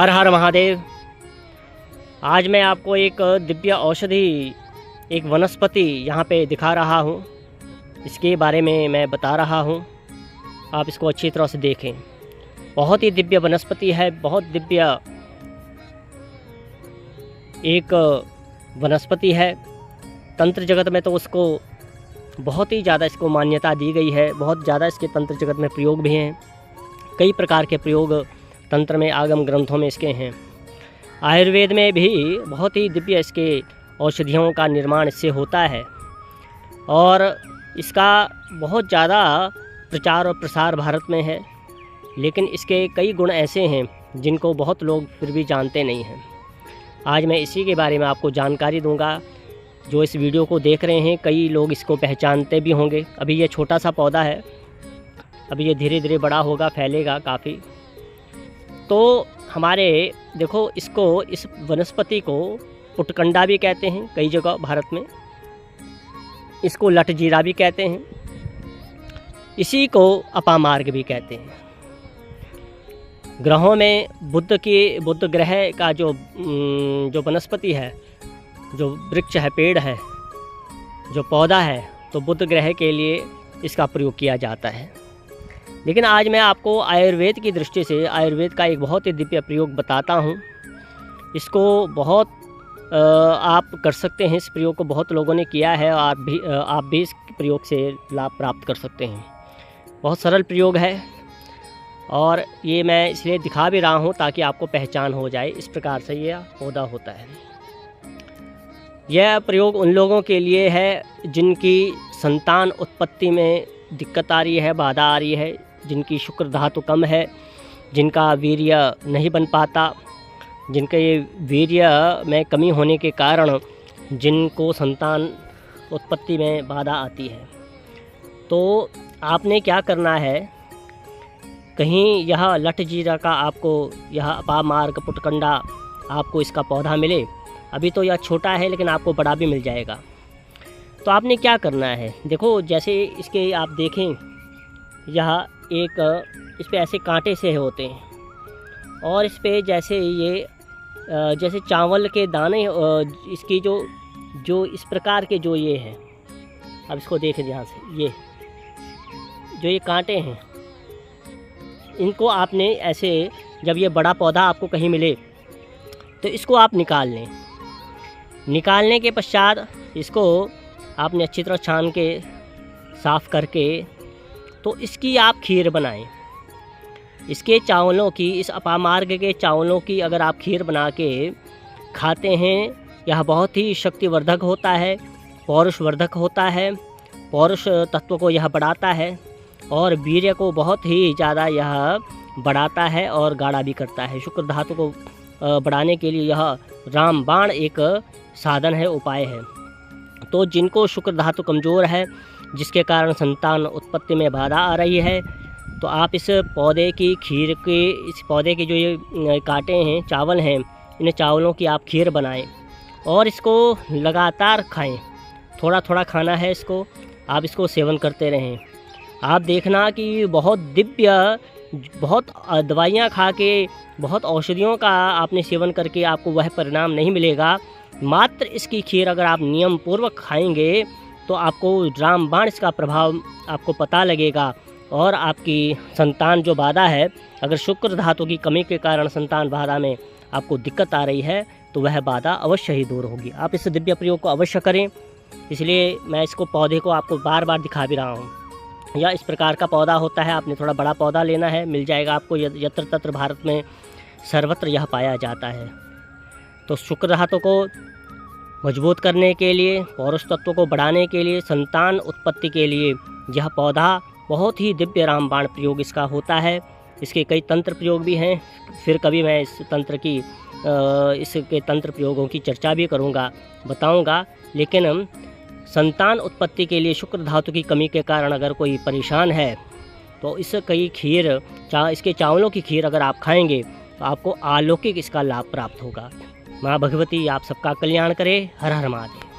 हर हर महादेव। आज मैं आपको एक दिव्य औषधि, एक वनस्पति यहाँ पे दिखा रहा हूँ। इसके बारे में मैं बता रहा हूँ, आप इसको अच्छी तरह से देखें। बहुत ही दिव्य वनस्पति है, बहुत दिव्य एक वनस्पति है। तंत्र जगत में तो उसको बहुत ही ज़्यादा इसको मान्यता दी गई है, बहुत ज़्यादा इसके तंत्र जगत में प्रयोग भी हैं। कई प्रकार के प्रयोग तंत्र में, आगम ग्रंथों में इसके हैं। आयुर्वेद में भी बहुत ही दिव्य इसके औषधियों का निर्माण इससे होता है और इसका बहुत ज़्यादा प्रचार और प्रसार भारत में है। लेकिन इसके कई गुण ऐसे हैं जिनको बहुत लोग फिर भी जानते नहीं हैं। आज मैं इसी के बारे में आपको जानकारी दूंगा। जो इस वीडियो को देख रहे हैं, कई लोग इसको पहचानते भी होंगे। अभी ये छोटा सा पौधा है, अभी ये धीरे धीरे बड़ा होगा, फैलेगा काफ़ी। तो हमारे देखो, इस वनस्पति को पुटकंडा भी कहते हैं कई जगह भारत में, इसको लटजीरा भी कहते हैं, इसी को अपामार्ग भी कहते हैं। ग्रहों में बुध ग्रह का जो वनस्पति है, जो वृक्ष है, पेड़ है, जो पौधा है, तो बुध ग्रह के लिए इसका प्रयोग किया जाता है। लेकिन आज मैं आपको आयुर्वेद की दृष्टि से आयुर्वेद का एक बहुत ही दिव्य प्रयोग बताता हूँ। इसको बहुत आप कर सकते हैं। इस प्रयोग को बहुत लोगों ने किया है और आप भी इस प्रयोग से लाभ प्राप्त कर सकते हैं। बहुत सरल प्रयोग है और ये मैं इसलिए दिखा भी रहा हूँ ताकि आपको पहचान हो जाए। इस प्रकार से यह पौधा होता है। यह प्रयोग उन लोगों के लिए है जिनकी संतान उत्पत्ति में दिक्कत आ रही है, बाधा आ रही है, जिनकी शुक्र धातु कम है, जिनका वीर्य नहीं बन पाता, जिनके वीर्य में कमी होने के कारण जिनको संतान उत्पत्ति में बाधा आती है। तो आपने क्या करना है, कहीं यह लटजीरा का आपको, यह अपामार्ग पुटकंडा आपको इसका पौधा मिले। अभी तो यह छोटा है लेकिन आपको बड़ा भी मिल जाएगा। तो आपने क्या करना है, देखो जैसे इसके आप देखें, यह एक इस पे ऐसे कांटे से होते हैं और इस पे जैसे चावल के दाने, इसकी जो इस प्रकार के जो ये हैं, अब इसको देखें यहाँ से, ये कांटे हैं, इनको आपने ऐसे, जब ये बड़ा पौधा आपको कहीं मिले तो इसको आप निकाल लें। निकालने के पश्चात इसको आपने अच्छी तरह छान के साफ़ करके तो इसकी आप खीर बनाएं। इसके चावलों की, इस अपामार्ग के चावलों की अगर आप खीर बना के खाते हैं, यह बहुत ही शक्तिवर्धक होता है, पौरुषवर्धक होता है, पौरुष तत्व को यह बढ़ाता है और वीर्य को बहुत ही ज़्यादा यह बढ़ाता है और गाढ़ा भी करता है। शुक्र धातु को बढ़ाने के लिए यह रामबाण एक साधन है, उपाय है। तो जिनको शुक्र धातु कमज़ोर है, जिसके कारण संतान उत्पत्ति में बाधा आ रही है, तो आप इस पौधे की खीर के, इस पौधे के जो ये कांटे हैं, चावल हैं, इन चावलों की आप खीर बनाएं और इसको लगातार खाएं। थोड़ा थोड़ा खाना है इसको, आप इसको सेवन करते रहें। आप देखना कि बहुत दिव्य, बहुत दवाइयाँ खा के, बहुत औषधियों का आपने सेवन करके आपको वह परिणाम नहीं मिलेगा। मात्र इसकी खीर अगर आप नियम पूर्वक खाएंगे तो आपको रामबाण इसका प्रभाव आपको पता लगेगा और आपकी संतान जो बाधा है, अगर शुक्र धातु की कमी के कारण संतान बाधा में आपको दिक्कत आ रही है तो वह बाधा अवश्य ही दूर होगी। आप इस दिव्य प्रयोग को अवश्य करें। इसलिए मैं इसको पौधे को आपको बार बार दिखा भी रहा हूँ। या इस प्रकार का पौधा होता है, आपने थोड़ा बड़ा पौधा लेना है, मिल जाएगा आपको यत्र तत्र भारत में, सर्वत्र यह पाया जाता है। तो शुक्र धातु को मजबूत करने के लिए, पौरुष तत्व को बढ़ाने के लिए, संतान उत्पत्ति के लिए यह पौधा बहुत ही दिव्य रामबाण प्रयोग इसका होता है। इसके कई तंत्र प्रयोग भी हैं, फिर कभी मैं इसके तंत्र प्रयोगों की चर्चा भी करूँगा, बताऊँगा। लेकिन संतान उत्पत्ति के लिए शुक्र धातु की कमी के कारण अगर कोई परेशान है तो इसके चावलों की खीर अगर आप खाएंगे तो आपको अलौकिक इसका लाभ प्राप्त होगा। माँ भगवती आप सबका कल्याण करे। हर हर महादेव।